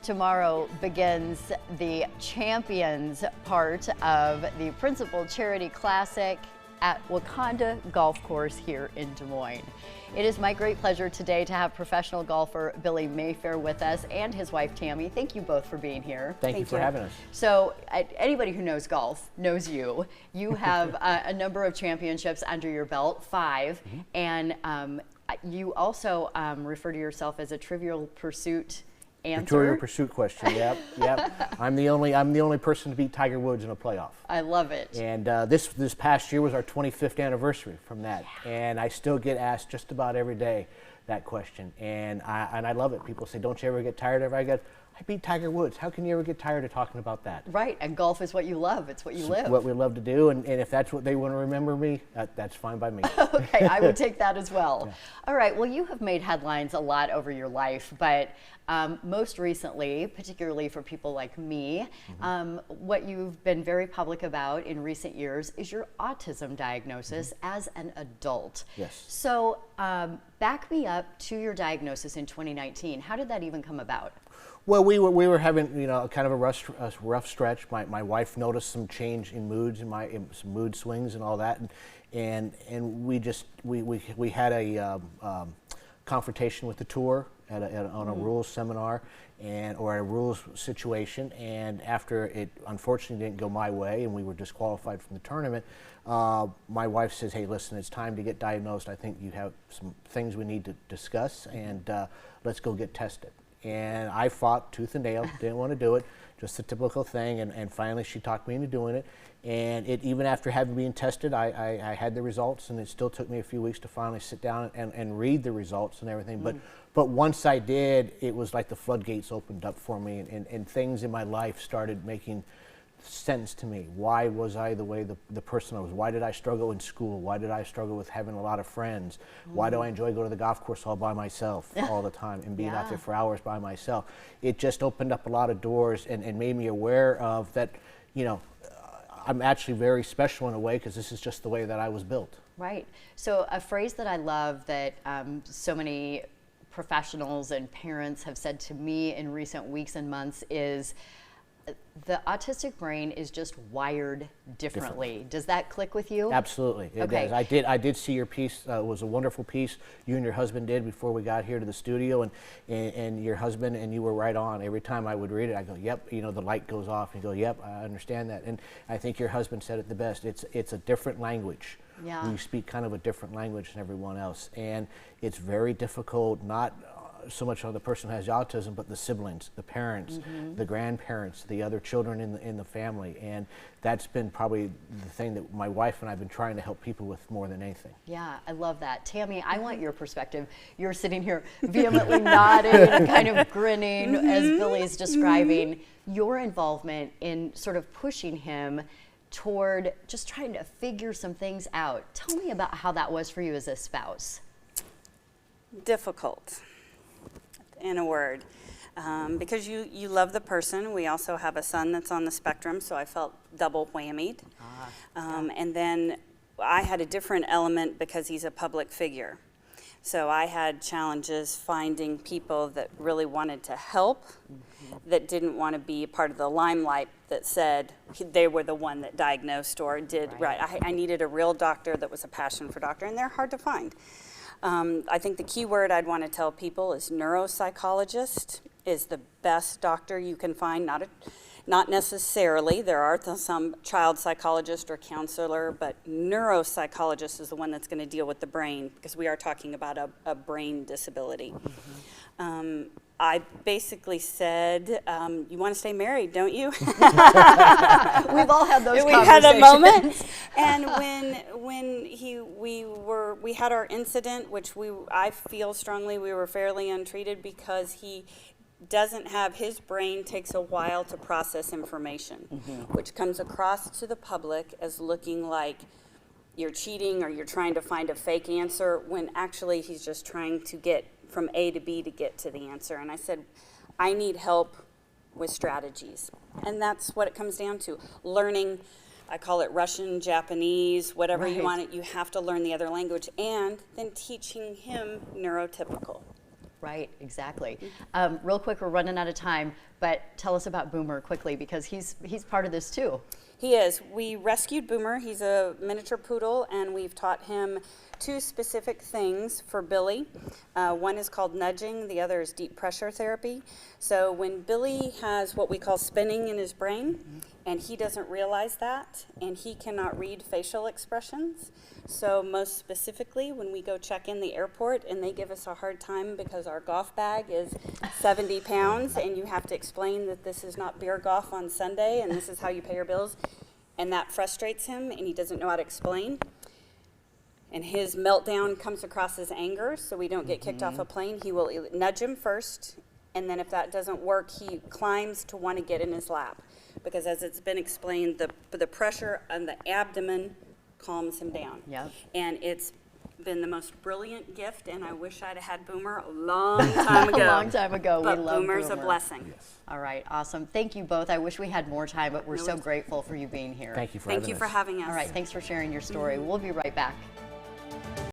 Tomorrow begins the champions part of the Principal Charity Classic at Wakanda Golf Course here in Des Moines. It is my great pleasure today to have professional golfer Billy Mayfair with us and his wife Tammy. Thank you both for being here. Thank you for having us. So anybody who knows golf knows you. You have a number of championships under your belt, 5, and you also refer to yourself as a Trivial Pursuit answer. Trivial Pursuit question. Yep. I'm the only person to beat Tiger Woods in a playoff. I love it. And this past year was our 25th anniversary from that, and I still get asked just about every day that question, and I love it. People say, "Don't you ever get tired of it?" I beat Tiger Woods. How can you ever get tired of talking about that? Right, and golf is what you love. It's what you live. What we love to do, and if that's what they want to remember me, that's fine by me. Okay, I would take that as well. Yeah. All right, well, you have made headlines a lot over your life, but most recently, particularly for people like me, what you've been very public about in recent years is your autism diagnosis as an adult. Yes. So back me up to your diagnosis in 2019. How did that even come about? Well, we were having kind of a rough stretch. My wife noticed some change in moods and some mood swings and all that, and we had a confrontation with the tour on a rules seminar or a rules situation, and after it unfortunately didn't go my way and we were disqualified from the tournament, my wife says, "Hey, listen, it's time to get diagnosed. I think you have some things we need to discuss, and let's go get tested." And I fought tooth and nail, didn't want to do it, just the typical thing, and finally she talked me into doing it. And even after having been tested, I had the results, and it still took me a few weeks to finally sit down and read the results and everything. But once I did, it was like the floodgates opened up for me, and things in my life started making sense to me. Why was I the way the person I was? Why did I struggle in school? Why did I struggle with having a lot of friends? Why do I enjoy going to the golf course all by myself all the time and being out there for hours by myself? It just opened up a lot of doors and made me aware of that, I'm actually very special in a way because this is just the way that I was built. Right. So a phrase that I love that so many professionals and parents have said to me in recent weeks and months is, the autistic brain is just wired differently. Does that click with you? Absolutely, it does. I did see your piece. It was a wonderful piece you and your husband did before we got here to the studio, and your husband and you were right on. Every time I would read it, I go, "Yep," the light goes off, and you go, "Yep, I understand that." And I think your husband said it the best. It's a different language. Yeah. You speak kind of a different language than everyone else, and it's very difficult, not so much on the person who has autism, but the siblings, the parents, the grandparents, the other children in the family, and that's been probably the thing that my wife and I have been trying to help people with more than anything. Yeah, I love that. Tammy, I want your perspective. You're sitting here vehemently nodding and kind of grinning as Billy's describing your involvement in sort of pushing him toward just trying to figure some things out. Tell me about how that was for you as a spouse. Difficult, in a word, because you love the person. We also have a son that's on the spectrum, so I felt double whammied. And then I had a different element because he's a public figure. So I had challenges finding people that really wanted to help, that didn't want to be part of the limelight that said they were the one that diagnosed or did right. I needed a real doctor that was a passion for doctor, and they're hard to find. I think the key word I'd want to tell people is neuropsychologist is the best doctor you can find. Not necessarily. There are some child psychologist or counselor, but neuropsychologist is the one that's going to deal with the brain, because we are talking about a brain disability. I basically said, "You want to stay married, don't you?" We've all had those conversations. We had a moment, and when we had our incident, which I feel strongly we were fairly untreated, because he doesn't have, his brain takes a while to process information, which comes across to the public as looking like you're cheating or you're trying to find a fake answer, when actually he's just trying to get from A to B to get to the answer. And I said, I need help with strategies. And that's what it comes down to. Learning, I call it Russian, Japanese, whatever you want it. You have to learn the other language, and then teaching him neurotypical. Right, exactly. Real quick, we're running out of time, but tell us about Boomer quickly, because he's part of this too. He is. We rescued Boomer. He's a miniature poodle, and we've taught him 2 specific things for Billy. One is called nudging, the other is deep pressure therapy. So when Billy has what we call spinning in his brain, and he doesn't realize that, and he cannot read facial expressions, so most specifically when we go check in the airport and they give us a hard time because our golf bag is 70 pounds and you have to explain that this is not beer golf on Sunday and this is how you pay your bills, and that frustrates him and he doesn't know how to explain. And his meltdown comes across as anger, so we don't get kicked off a plane. He will nudge him first, and then if that doesn't work, he climbs to want to get in his lap. Because as it's been explained, the pressure on the abdomen calms him down. Yep. And it's been the most brilliant gift, and I wish I'd had Boomer a long time ago. A long time ago. But We love Boomer's Boomer. a blessing. All right, awesome. Thank you both. I wish we had more time, but we're No, so it's- grateful for you being here. Thank you for Thank having you us. for having us. All right, thanks for sharing your story. We'll be right back.